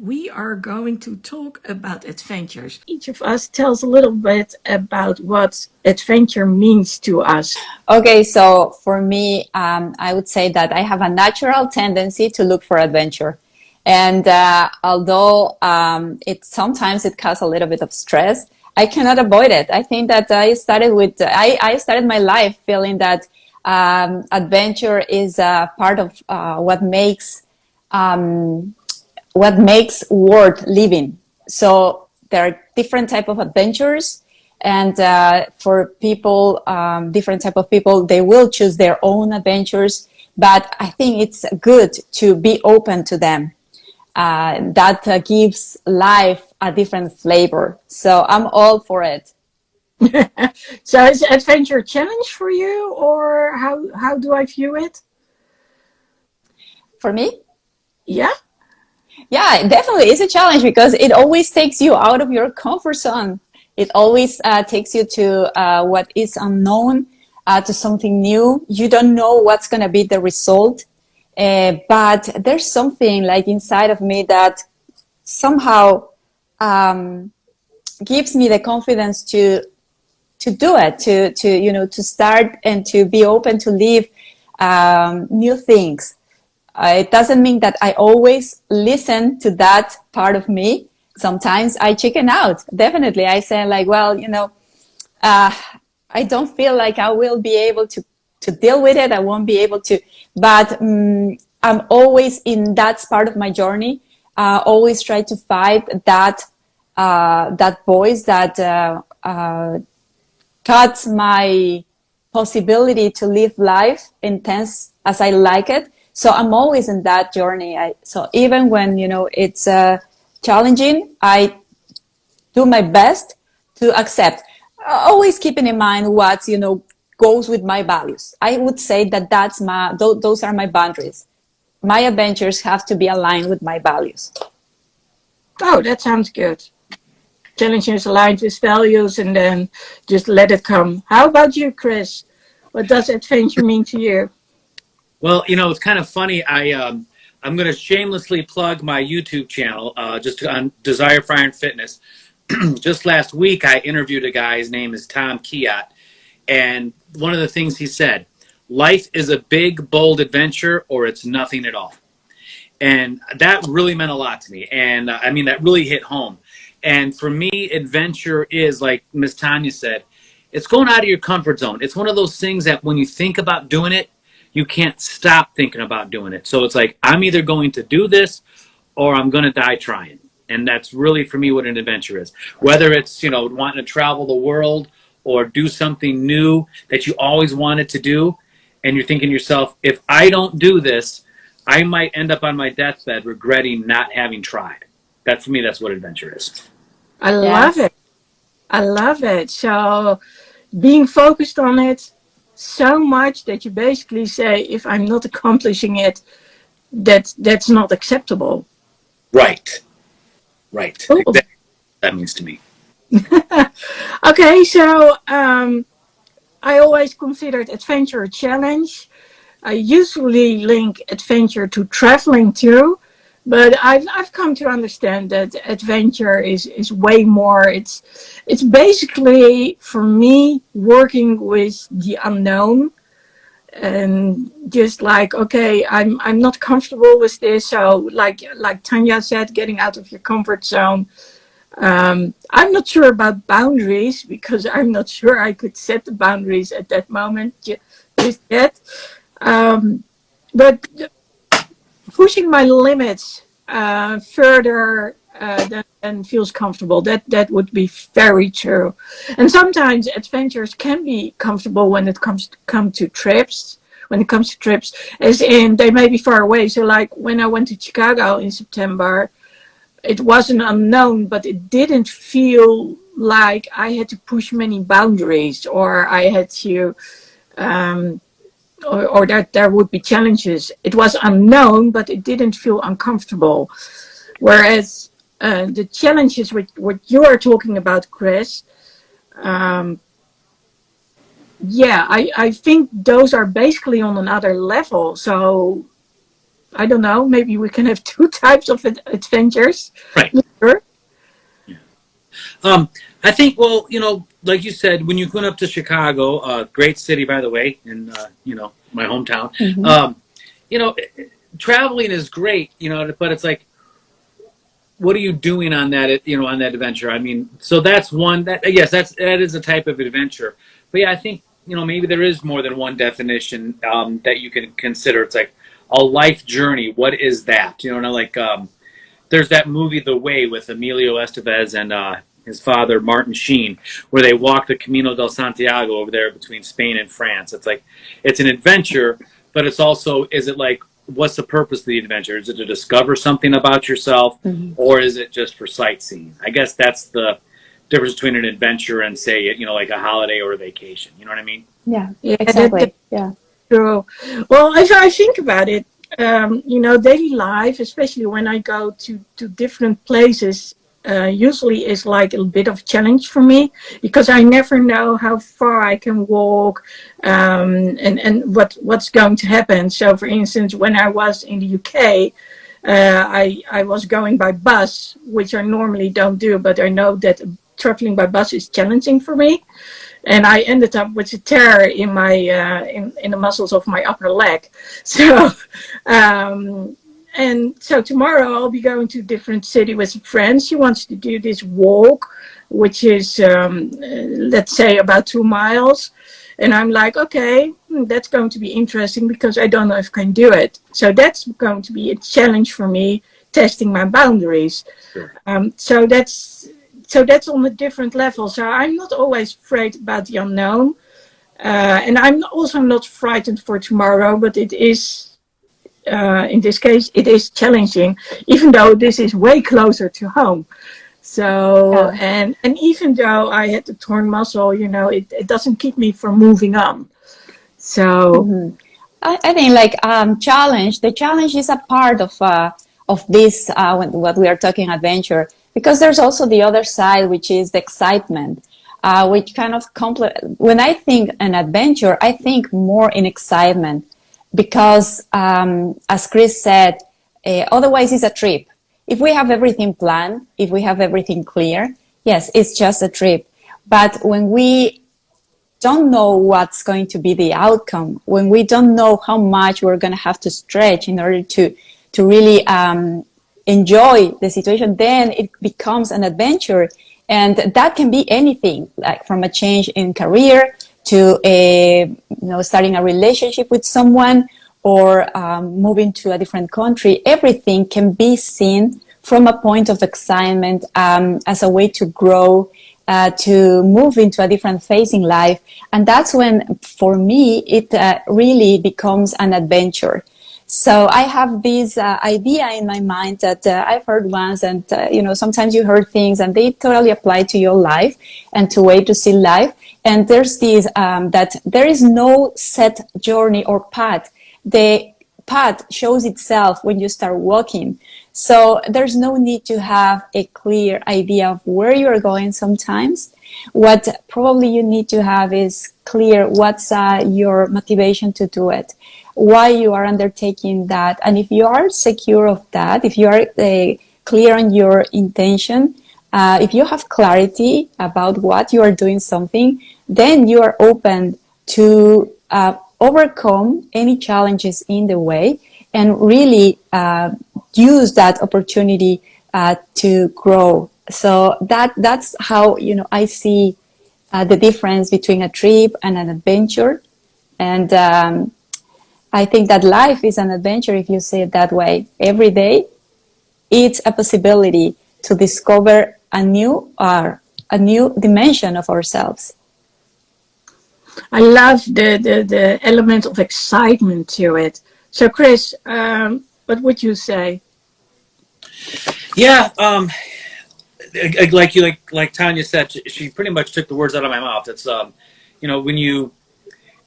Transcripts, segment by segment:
we are going to talk about adventures. Each of us tells a little bit about what adventure means to us. Okay, so for me, I would say that I have a natural tendency to look for adventure. And although it sometimes it causes a little bit of stress, I cannot avoid it. I think that I started my life feeling that adventure is part of what makes worth living. So there are different type of adventures, and for people, different type of people, they will choose their own adventures. But I think it's good to be open to them. That gives life a different flavor. So I'm all for it. So is adventure a challenge for you, or how do I view it? For me, Yeah. yeah, definitely, it's a challenge because it always takes you out of your comfort zone. It always takes you to what is unknown, to something new. You don't know what's going to be the result, but there's something like inside of me that somehow um, gives me the confidence to do it, to start and to be open to live new things. It doesn't mean that I always listen to that part of me. Sometimes I chicken out. Definitely, I say like, well, uh, I don't feel like I will be able to deal with it. I won't be able to. But I'm always in that part of my journey. Always try to fight that voice that cuts my possibility to live life intense as I like it. So I'm always in that journey. So even when it's challenging, I do my best to accept. Always keeping in mind what goes with my values. I would say that those are my boundaries. My adventures have to be aligned with my values. Oh, that sounds good. Challenges aligned with values, and then just let it come. How about you, Kris? What does adventure mean to you? Well, it's kind of funny. I'm going to shamelessly plug my YouTube channel, just on Desire for Iron Fitness. Just last week, I interviewed a guy. His name is Tom Kiat, and one of the things he said: "Life is a big, bold adventure, or it's nothing at all." And that really meant a lot to me. And I mean, that really hit home. And for me, adventure is, like Miss Tannia said, it's going out of your comfort zone. It's one of those things that when you think about doing it, you can't stop thinking about doing it. So it's like, I'm either going to do this or I'm going to die trying. And that's really for me what an adventure is. Whether it's, wanting to travel the world or do something new that you always wanted to do. And you're thinking to yourself, if I don't do this, I might end up on my deathbed regretting not having tried. That for me, that's what adventure is. I love Yes. it. I love it. So being focused on it so much that you basically say, if I'm not accomplishing it, that's not acceptable. Right. Right. Cool. Exactly what that means to me. Okay, so I always considered adventure a challenge. I usually link adventure to traveling too, but I've come to understand that adventure is way more. It's basically for me working with the unknown, and just like, okay, I'm not comfortable with this, so like Tannia said, getting out of your comfort zone. I'm not sure about boundaries because I'm not sure I could set the boundaries at that moment just yet. Um, but pushing my limits further than feels comfortable. That would be very true. And sometimes adventures can be comfortable when it come to trips. When it comes to trips, as in they may be far away. So like when I went to Chicago in September, it wasn't unknown, but it didn't feel like I had to push many boundaries or I had to um, or that there would be challenges. It was unknown, but it didn't feel uncomfortable. Whereas the challenges with what you are talking about, Kris, um, yeah, I think those are basically on another level. So I don't know, maybe we can have two types of adventures. Right. Sure. I think, well, like you said, when you went up to Chicago, great city, by the way, and, my hometown, you know, traveling is great, but it's like, what are you doing on that, on that adventure? I mean, so that's one that, yes, that is a type of adventure. But yeah, I think, maybe there is more than one definition, that you can consider. It's like a life journey. What is that? There's that movie, The Way, with Emilio Estevez and, his father, Martin Sheen, where they walk the Camino del Santiago over there between Spain and France. It's like, it's an adventure, but it's also, is it like, what's the purpose of the adventure? Is it to discover something about yourself, or is it just for sightseeing? I guess that's the difference between an adventure and, say, like a holiday or a vacation. You know what I mean? Yeah, Yeah, exactly. Yeah. true. Well, if I think about it, daily life, especially when I go to different places, usually is like a bit of a challenge for me because I never know how far I can walk, and what's going to happen. So, for instance, when I was in the UK, I was going by bus, which I normally don't do, but I know that traveling by bus is challenging for me. And I ended up with a tear in my in the muscles of my upper leg. So, and so tomorrow I'll be going to a different city with a friend. She wants to do this walk, which is let's say about 2 miles. And I'm like, okay, that's going to be interesting because I don't know if I can do it. So that's going to be a challenge for me, testing my boundaries. Sure. So that's on a different level. So I'm not always afraid about the unknown. And I'm also not frightened for tomorrow, but it is, in this case, it is challenging, even though this is way closer to home. So, and even though I had the torn muscle, it doesn't keep me from moving on. So, I think like challenge. The challenge is a part of this what we are talking adventure, because there's also the other side, which is the excitement, which kind of when I think an adventure, I think more in excitement, because as Kris said, otherwise it's a trip. If we have everything planned, if we have everything clear, yes, it's just a trip. But when we don't know what's going to be the outcome, when we don't know how much we're going to have to stretch in order to really enjoy the situation, then it becomes an adventure. And that can be anything, like from a change in career to starting a relationship with someone, or moving to a different country. Everything can be seen from a point of excitement, as a way to grow, to move into a different phase in life. And that's when, for me, it really becomes an adventure. So I have this idea in my mind that I've heard once, and sometimes you heard things and they totally apply to your life and to way to see life. And there's this that there is no set journey or path. The path shows itself when you start walking. So there's no need to have a clear idea of where you're going sometimes. What probably you need to have is clear what's your motivation to do it, why you are undertaking that. And if you are secure of that, if you are clear on your intention, if you have clarity about what you are doing something, then you are open to overcome any challenges in the way and really use that opportunity to grow. So that's how I see the difference between a trip and an adventure. And I think that life is an adventure, if you say it that way. Every day, it's a possibility to discover a new dimension of ourselves. I love the element of excitement to it. So, Kris, what would you say? Yeah, like Tannia said, she pretty much took the words out of my mouth. It's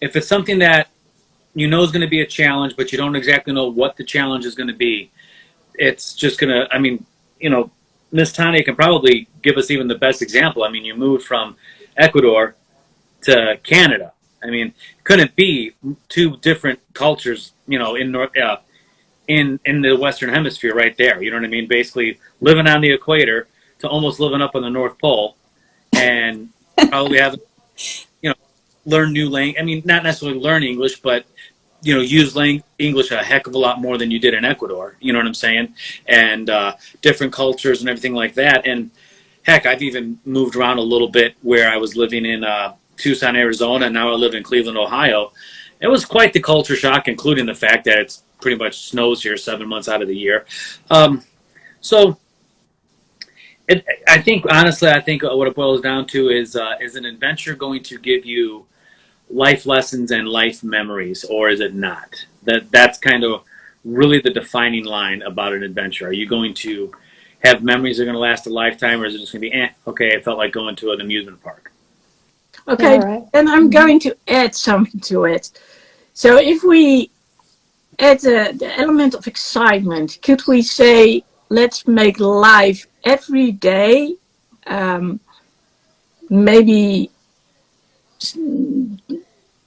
if it's something that is going to be a challenge, but you don't exactly know what the challenge is going to be, it's just going to. I mean, Miss Tannia can probably give us even the best example. I mean, you moved from Ecuador to Canada. I mean, couldn't be two different cultures, in in the Western Hemisphere, right there. You know what I mean? Basically, living on the equator to almost living up on the North Pole, and probably have, you know, learn new language. I mean, not necessarily learn English, but use English a heck of a lot more than you did in Ecuador. You know what I'm saying? And different cultures and everything like that. And heck, I've even moved around a little bit where I was living in Tucson, Arizona, and now I live in Cleveland, Ohio. It was quite the culture shock, including the fact that it's pretty much snows here 7 months out of the year. So I think, honestly, I think what it boils down to is an adventure going to give you life lessons and life memories, or is it not? That's kind of really the defining line about an adventure. Are you going to have memories that are going to last a lifetime, or is it just going to be, okay, it felt like going to an amusement park? Okay, Yeah, right. and I'm going to add something to it. So if we add the element of excitement, could we say, let's make life every day, maybe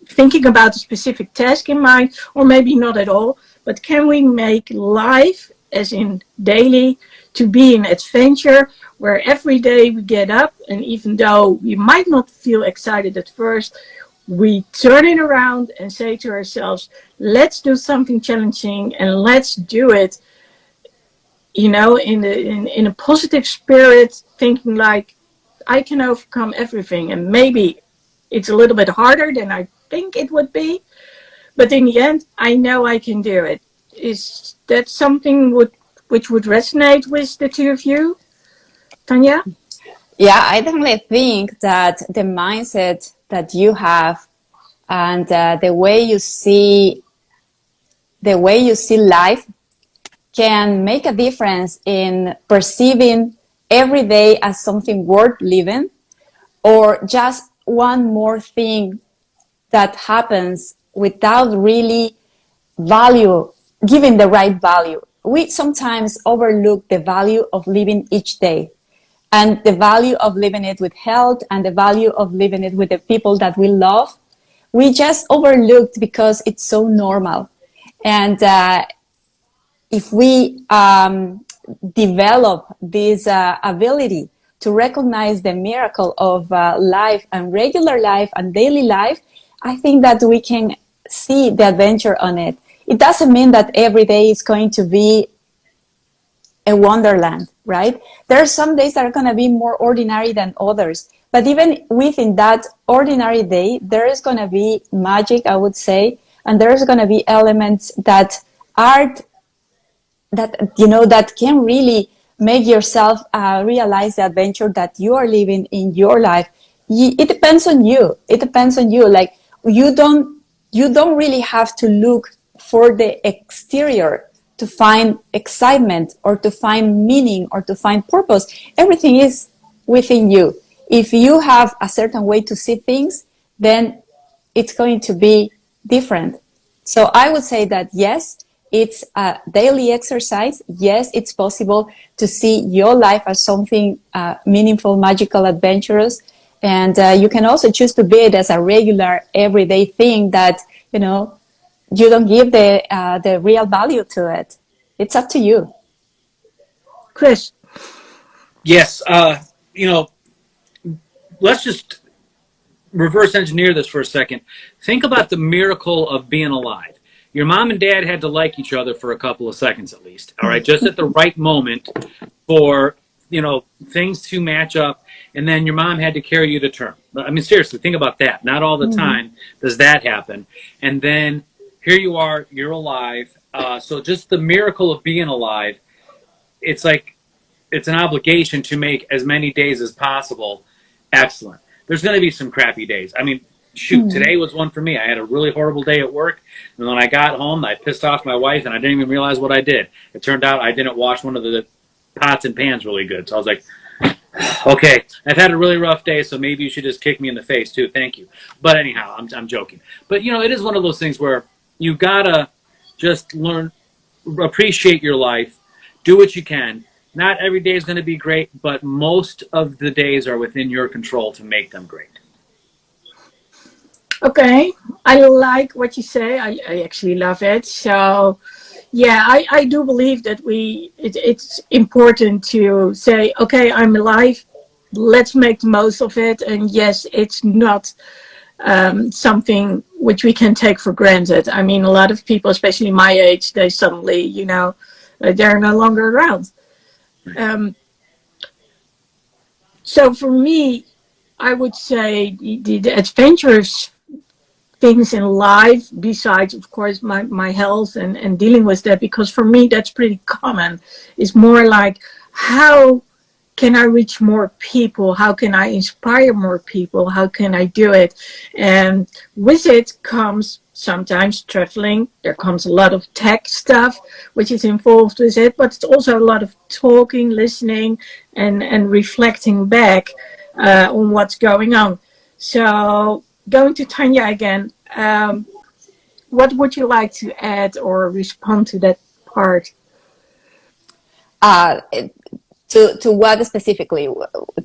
thinking about a specific task in mind, or maybe not at all, but can we make life, as in daily, to be an adventure where every day we get up, and even though we might not feel excited at first, we turn it around and say to ourselves, let's do something challenging and let's do it, in a positive spirit, thinking like, I can overcome everything. And maybe it's a little bit harder than I think it would be, but in the end, I know I can do it. Is that something which would resonate with the two of you, Tannia? Yeah, I definitely think that the mindset that you have and the way you see life can make a difference in perceiving every day as something worth living, or just one more thing that happens without really giving the right value. We sometimes overlook the value of living each day, and the value of living it with health, and the value of living it with the people that we love. We just overlooked because it's so normal. And if we develop this ability to recognize the miracle of life and regular life and daily life, I think that we can see the adventure on it. It doesn't mean that every day is going to be a wonderland, right? There are some days that are going to be more ordinary than others. But even within that ordinary day, there is going to be magic, I would say, and there's going to be elements that that can really make yourself realize the adventure that you are living in your life. It depends on you. It depends on you. Like, you don't really have to look for the exterior to find excitement or to find meaning or to find purpose. Everything is within you. If you have a certain way to see things, then it's going to be different. So I would say that yes, it's a daily exercise. Yes, it's possible to see your life as something meaningful, magical, adventurous. And you can also choose to be it as a regular, everyday thing that, you don't give the real value to it. It's up to you. Kris? Yes. Let's just reverse engineer this for a second. Think about the miracle of being alive. Your mom and dad had to like each other for a couple of seconds at least. All right. Just at the right moment for, things to match up. And then your mom had to carry you to term. I mean, seriously, think about that. Not all the time does that happen. And then here you are, you're alive. So just the miracle of being alive, it's like, it's an obligation to make as many days as possible excellent. There's going to be some crappy days. I mean, shoot, today was one for me. I had a really horrible day at work, and when I got home, I pissed off my wife, and I didn't even realize what I did. It turned out I didn't wash one of the pots and pans really good, so I was like, okay, I've had a really rough day, so maybe you should just kick me in the face too. Thank you. But anyhow, I'm joking. But it is one of those things where you gotta just learn, appreciate your life, do what you can. Not every day is going to be great, but most of the days are within your control to make them great. Okay, I like what you say. I actually love it. So Yeah, I do believe that it's important to say, okay, I'm alive. Let's make the most of it. And yes, it's not something which we can take for granted. I mean, a lot of people, especially my age, they suddenly, they're no longer around. Um, so for me, I would say the adventurous things in life, besides, of course, my health and dealing with that, because for me, that's pretty common, is more like, how can I reach more people? How can I inspire more people? How can I do it? And with it comes sometimes traveling. There comes a lot of tech stuff which is involved with it, but it's also a lot of talking, listening, and reflecting back on what's going on. So going to Tannia again, what would you like to add or respond to that part? Uh, to what specifically?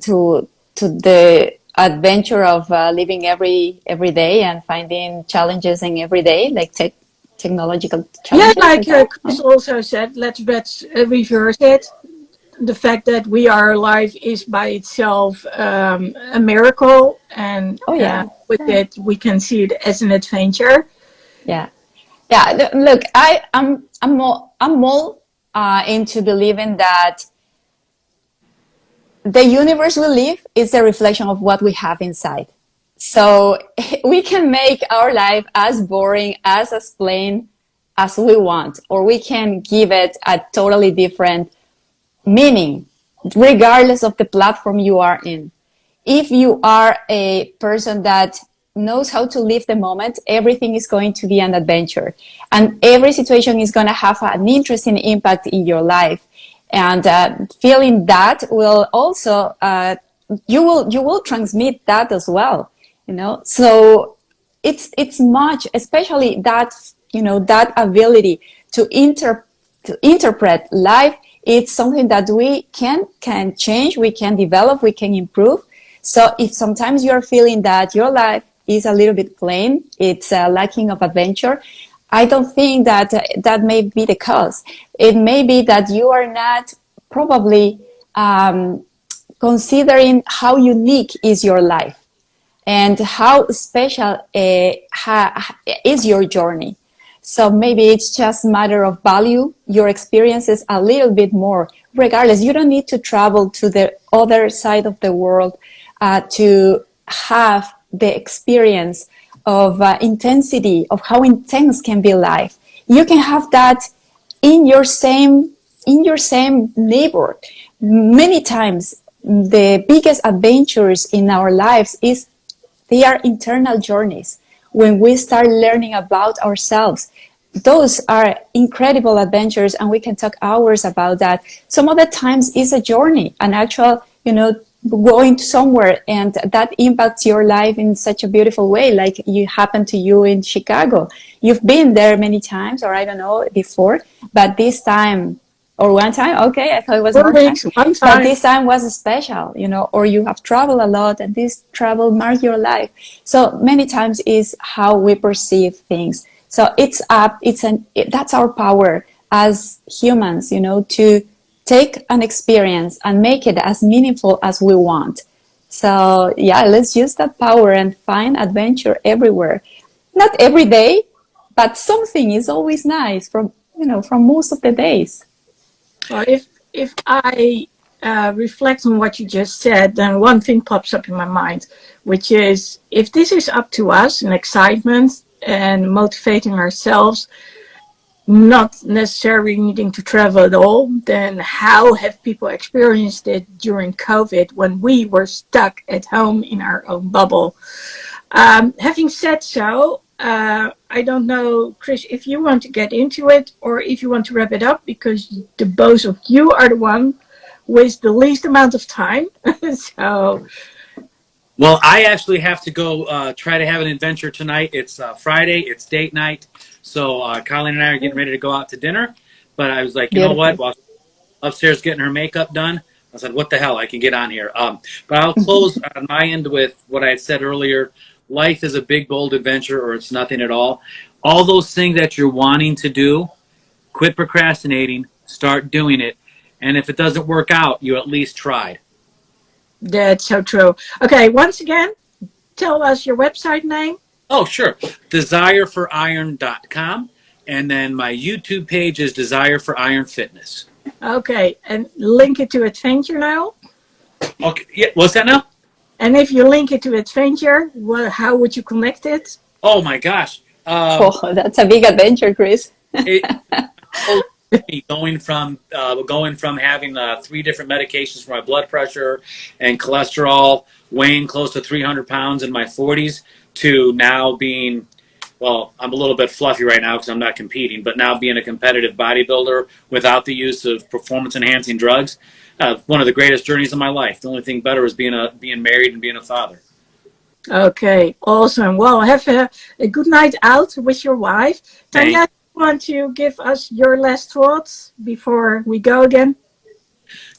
To the adventure of living every day and finding challenges in every day, like technological Yeah, challenges like like that? Chris also said, let's reverse it. The fact that we are alive is by itself a miracle, and Oh yeah, with yeah, it, we can see it as an adventure. yeah. Yeah, look, I'm more into believing that the universe we live is a reflection of what we have inside. So we can make our life as boring, as plain as we want, or we can give it a totally different meaning, regardless of the platform you are in. If you are a person that knows how to live the moment, everything is going to be an adventure. And every situation is going to have an interesting impact in your life. And feeling that will also, you will transmit that as well, you know? So it's much, especially that, that ability to interpret life. It's something that we can change, we can develop, we can improve. So if sometimes you're feeling that your life is a little bit plain, it's lacking of adventure, I don't think that that may be the cause. It may be that you are not probably considering how unique is your life and how special is your journey. So maybe it's just a matter of value your experiences a little bit more. Regardless, you don't need to travel to the other side of the world to have the experience of intensity, of how intense can be life. You can have that in your same neighborhood. Many times, the biggest adventures in our lives is they are internal journeys. When we start learning about ourselves, those are incredible adventures, and we can talk hours about that. Some of the times it's a journey, an actual, going somewhere, and that impacts your life in such a beautiful way, like you happened to you in Chicago. You've been there many times, or I don't know, before, but this time, or one time, okay, I thought it was Four more time, weeks, one but time. this time was special, or you have traveled a lot and this travel marked your life. So many times is how we perceive things. So that's our power as humans, to take an experience and make it as meaningful as we want. So yeah, let's use that power and find adventure everywhere. Not every day, but something is always nice from most of the days. Well, if I reflect on what you just said, then one thing pops up in my mind, which is, if this is up to us and excitement and motivating ourselves, not necessarily needing to travel at all, then how have people experienced it during COVID when we were stuck at home in our own bubble? Having said so, I don't know, Kris, if you want to get into it or if you want to wrap it up, because the both of you are the one with the least amount of time. So, Well, I actually have to go try to have an adventure tonight. It's Friday. It's date night. So Colleen and I are getting ready to go out to dinner. But I was like, you know what? Beautiful. While upstairs getting her makeup done, I said, what the hell? I can get on here. But I'll close on my end with what I had said earlier. Life is a big, bold adventure, or it's nothing at all. All those things that you're wanting to do, Quit procrastinating, start doing it. And if it doesn't work out, you at least tried. That's so true. Okay, once again, tell us your website name. Oh, sure. DesireForIron.com. And then my YouTube page is Desire for Iron Fitness. Okay, and link it to Adventure now. Okay, yeah, what's that now? And if you link it to Adventure, how would you connect it? Oh my gosh. Oh, that's a big adventure, Kris. It, going from having 3 different medications for my blood pressure and cholesterol, weighing close to 300 pounds in my 40s, to now being, well, I'm a little bit fluffy right now because I'm not competing, but now being a competitive bodybuilder without the use of performance-enhancing drugs, one of the greatest journeys of my life. The only thing better is being married and being a father. Okay, awesome. Well, have a good night out with your wife. Tannia, you want to give us your last thoughts before we go again?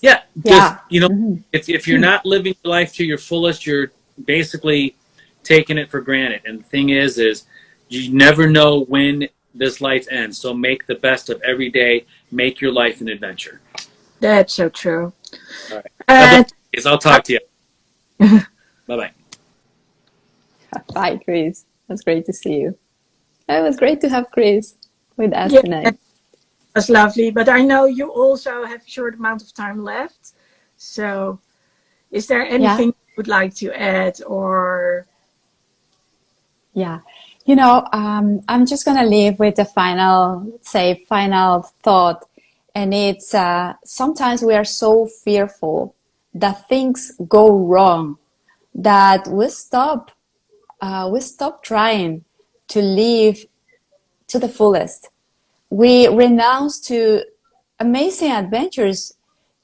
Yeah, just, Mm-hmm. if you're not living your life to your fullest, you're basically taking it for granted. And the thing is you never know when this life ends. So make the best of every day. Make your life an adventure. That's so true. All right. I'll talk to you. Bye-bye. Bye, Kris. It was great to see you. It was great to have Kris with us tonight. That's lovely. But I know you also have a short amount of time left. So is there anything you would like to add or? Yeah. I'm just going to leave with a final thought. And it's sometimes we are so fearful that things go wrong that we stop trying to live to the fullest. We renounce to amazing adventures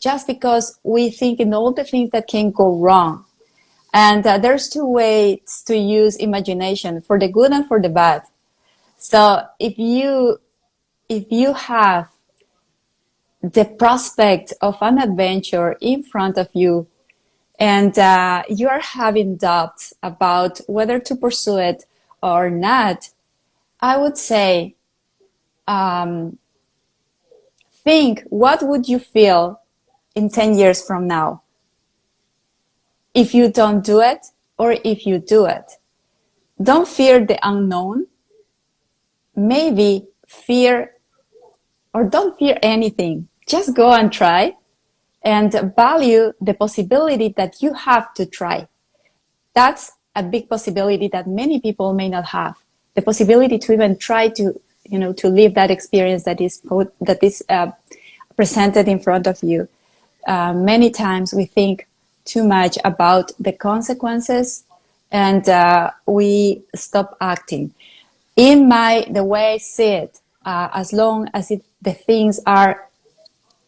just because we think in all the things that can go wrong. And there's 2 ways to use imagination, for the good and for the bad. So if you have the prospect of an adventure in front of you, and you are having doubts about whether to pursue it or not, I would say, think, what would you feel in 10 years from now if you don't do it or if you do it? Don't fear the unknown. Maybe don't fear anything. Just go and try and value the possibility that you have to try. That's a big possibility that many people may not have. The possibility to even try to live that experience that is presented in front of you. Many times we think too much about the consequences and we stop acting. The way I see it, as long as the things are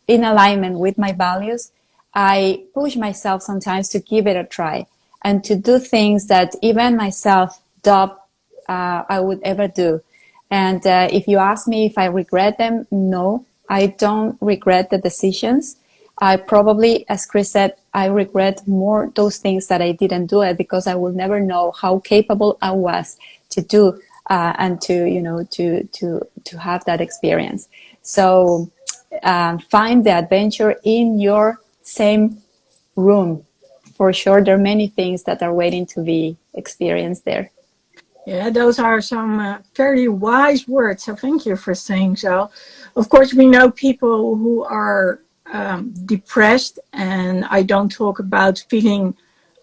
in alignment with my values, I push myself sometimes to give it a try and to do things that even myself doubt I would ever do. And if you ask me if I regret them, no, I don't regret the decisions. I probably, as Kris said, I regret more those things that I didn't do it, because I will never know how capable I was to do and to have that experience. So find the adventure in your same room. For sure, there are many things that are waiting to be experienced there. Yeah, those are some very wise words. So thank you for saying so. Of course, we know people who are depressed, and I don't talk about feeling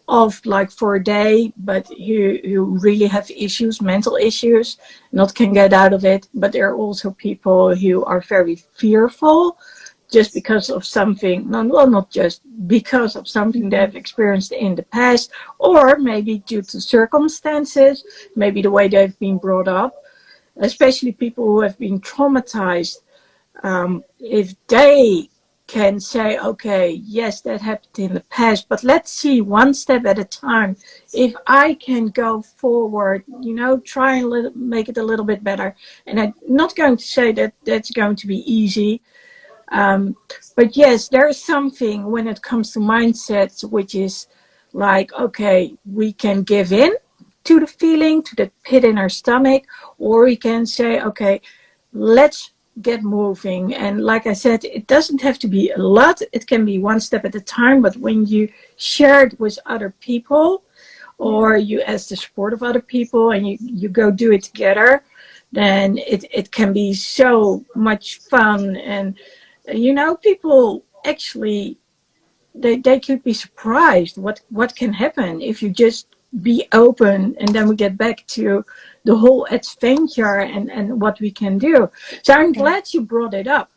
off like for a day, but who really have issues, mental issues, not can get out of it. But there are also people who are very fearful just because of something, not just because of something they've experienced in the past, or maybe due to circumstances, maybe the way they've been brought up, especially people who have been traumatized. If they can say, okay, yes, that happened in the past, but let's see one step at a time. If I can go forward, try and make it a little bit better. And I'm not going to say that that's going to be easy. But yes, there is something when it comes to mindsets, which is like, okay, we can give in to the feeling, to the pit in our stomach, or we can say, okay, let's get moving. And like I said, it doesn't have to be a lot. It can be one step at a time. But when you share it with other people, or you ask the support of other people, and you go do it together, then it can be so much fun. And people actually, they could be surprised what can happen if you just be open. And then we get back to the whole adventure and what we can do. So I'm glad you brought it up.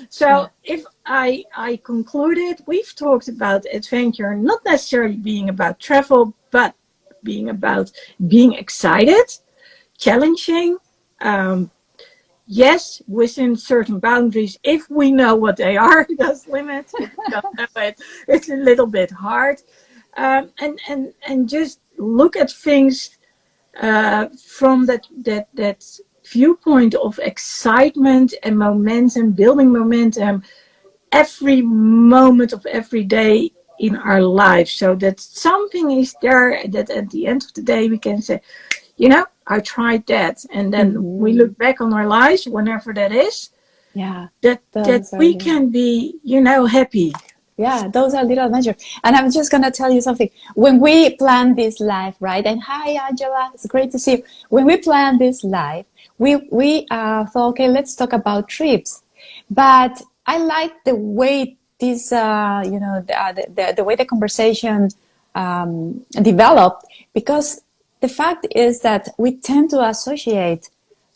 So if I concluded, we've talked about adventure not necessarily being about travel, but being about being excited, challenging, yes, within certain boundaries, if we know what they are, those limits. If we don't know it, it's a little bit hard. And just look at things from that viewpoint of excitement and momentum, building momentum every moment of every day in our life, so that something is there that at the end of the day we can say, I tried that, and then we look back on our lives, whenever that is, that we can be, happy. Yeah, those are little adventures. And I'm just going to tell you something. When we planned this live, right? And hi, Angela, it's great to see you. When we planned this live, we thought, okay, let's talk about trips. But I like the way this, the way the conversation developed, because the fact is that we tend to associate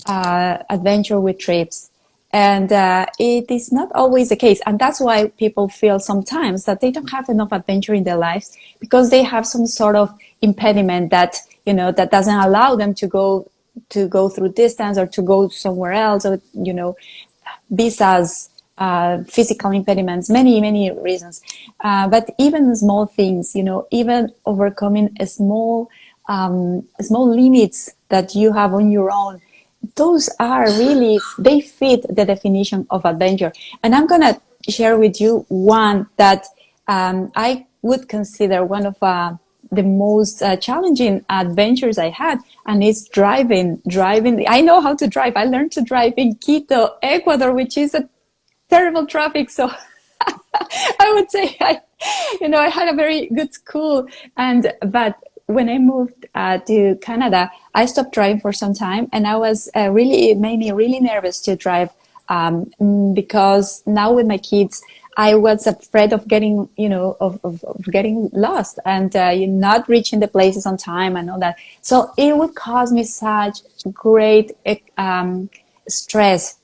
adventure with trips. And it is not always the case. And that's why people feel sometimes that they don't have enough adventure in their lives, because they have some sort of impediment that, that doesn't allow them to go through distance, or to go somewhere else, or, visas, physical impediments, many, many reasons. But even small things, even overcoming small limits that you have on your own, those are really, they fit the definition of adventure. And I'm going to share with you one that I would consider one of the most challenging adventures I had, and it's driving. I know how to drive. I learned to drive in Quito, Ecuador, which is a terrible traffic. So I would say I had a very good school, but when I moved to Canada, I stopped driving for some time, and I was it made me really nervous to drive, because now with my kids, I was afraid of getting, of getting lost, and not reaching the places on time and all that. So it would cause me such great stress,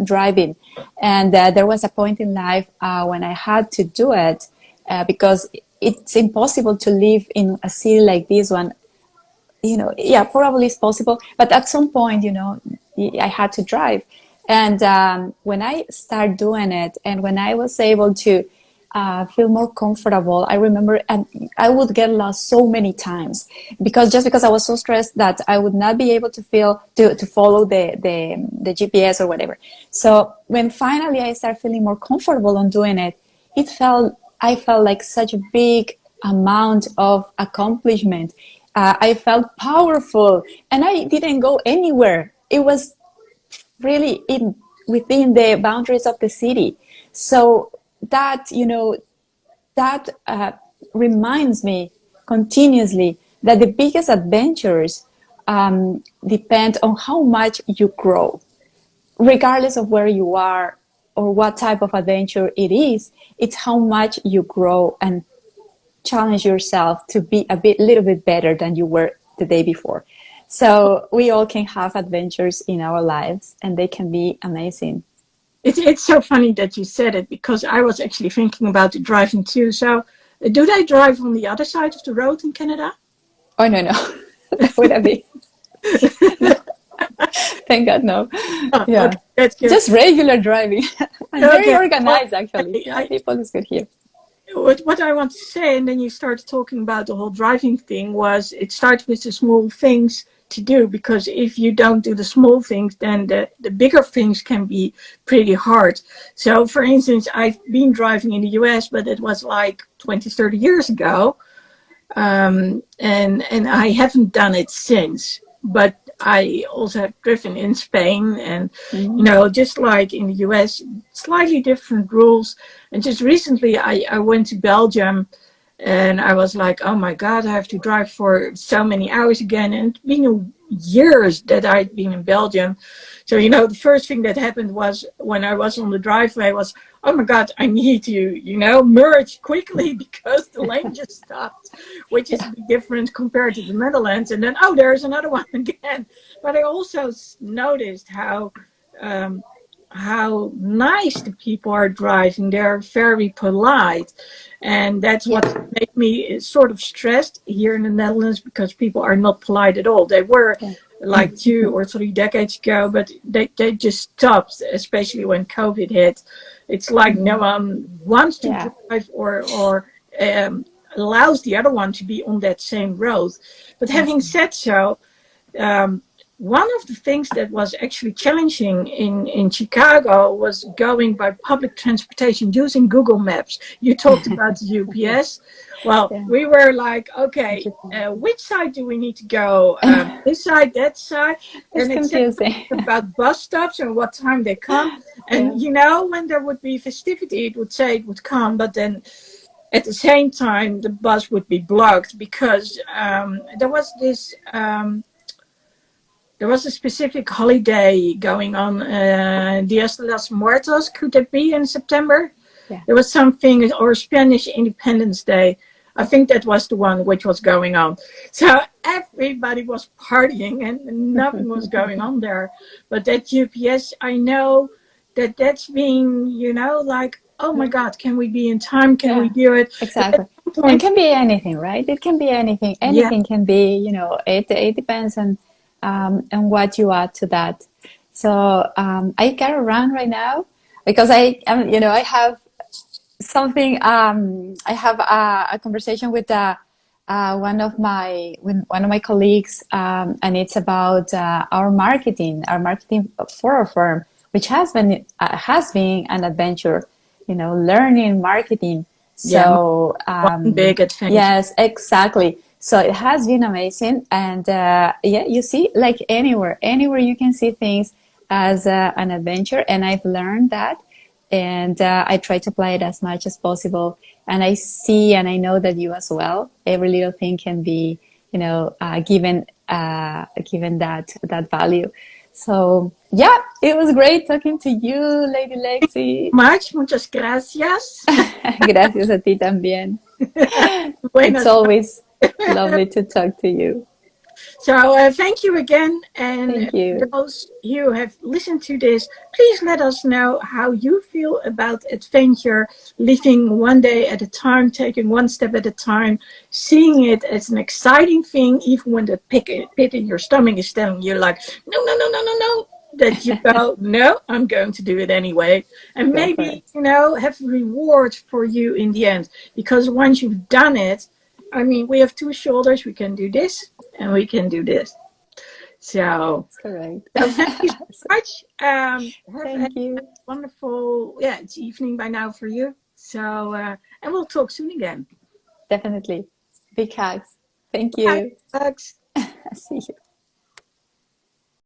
driving. And there was a point in life when I had to do it, because it's impossible to live in a city like this one. Probably it's possible, but at some point, I had to drive. And when I started doing it, and when I was able to feel more comfortable, I remember, and I would get lost so many times, because I was so stressed that I would not be able to follow the GPS or whatever. So when finally I started feeling more comfortable on doing it, I felt like such a big amount of accomplishment. I felt powerful, and I didn't go anywhere. It was really within the boundaries of the city. So that, reminds me continuously that the biggest adventures depend on how much you grow, regardless of where you are or what type of adventure it is. It's how much you grow and challenge yourself to be little bit better than you were the day before. So we all can have adventures in our lives, and they can be amazing. It's so funny that you said it, because I was actually thinking about driving too. So do they drive on the other side of the road in Canada? Oh, no. That would be. No. Thank God, no. Yeah. Okay, that's good. Just regular driving. And very organized, actually. People is good here. What I want to say, and then you started talking about the whole driving thing, was it starts with the small things to do, because if you don't do the small things, then the bigger things can be pretty hard. So for instance, I've been driving in the US, but it was like 20, 30 years ago. And I haven't done it since. But I also have driven in Spain, and Mm. just like in the US, slightly different rules. And just recently, I went to Belgium, and I was like, oh my God, I have to drive for so many hours again. And it's been years that I'd been in Belgium. So, the first thing that happened was when I was on the driveway was, oh my God, I need to, merge quickly because the lane just stopped, which is a Yeah. bit different compared to the Netherlands. And then, oh, there's another one again. But I also noticed um, how nice the people are driving. They're very polite. And that's Yeah. what made me sort of stressed here in the Netherlands, because people are not polite at all. They were Yeah. like 2 or 3 decades ago, but they just stopped, especially when COVID hit. It's like no Mhm. one wants to Yeah. drive or allows the other one to be on that same road. But having Awesome. said so, um, one of the things that was actually challenging in Chicago was going by public transportation using Google Maps. You talked about the UPS. Well, Yeah. we were like, okay, Interesting. which side do we need to go? This side, that side? It's And it said confusing. about bus stops and what time they come. And, Yeah. when there would be festivity, it would say it would come, but then at the same time, the bus would be blocked because there was a specific holiday going on, Dias de los Muertos. Could that be in September? Yeah. There was something, or Spanish Independence Day. I think that was the one which was going on. So everybody was partying and nothing was going on there. But that UPS, I know that's been, like, oh my God, can we be in time? Can we Yeah. do it? But at Exactly. some And point, can be anything, right? It can be anything. yeah, Anything can be, it depends on what you add to that. So I gotta run right now because I have something. I have a conversation with one of my colleagues, and it's about our marketing for our firm, which has been an adventure, learning marketing. yeah, So one big adventure. yes, exactly. So it has been amazing, and yeah, you see, like anywhere you can see things as an adventure, and I've learned that, and I try to apply it as much as possible. And I see, and I know that you as well. Every little thing can be, given that value. So yeah, it was great talking to you, Lady Lexy. Muchas gracias. Gracias a ti también. It's Buenas. always lovely to talk to you. So thank you again. And Thank you. those who have listened to this, please let us know how you feel about adventure, living one day at a time, taking one step at a time, seeing it as an exciting thing, even when the pit in your stomach is telling you like, no, no, no, no, no, no. That you go, no, I'm going to do it anyway. And Go for it. maybe, have reward for you in the end. Because once you've done it, I mean, we have two shoulders. We can do this and we can do this. So, That's correct. thank you so much. Have a Thank you. wonderful, it's evening by now for you. So, and we'll talk soon again. Definitely. Big hugs. Thank Bye. you. Thanks. See you.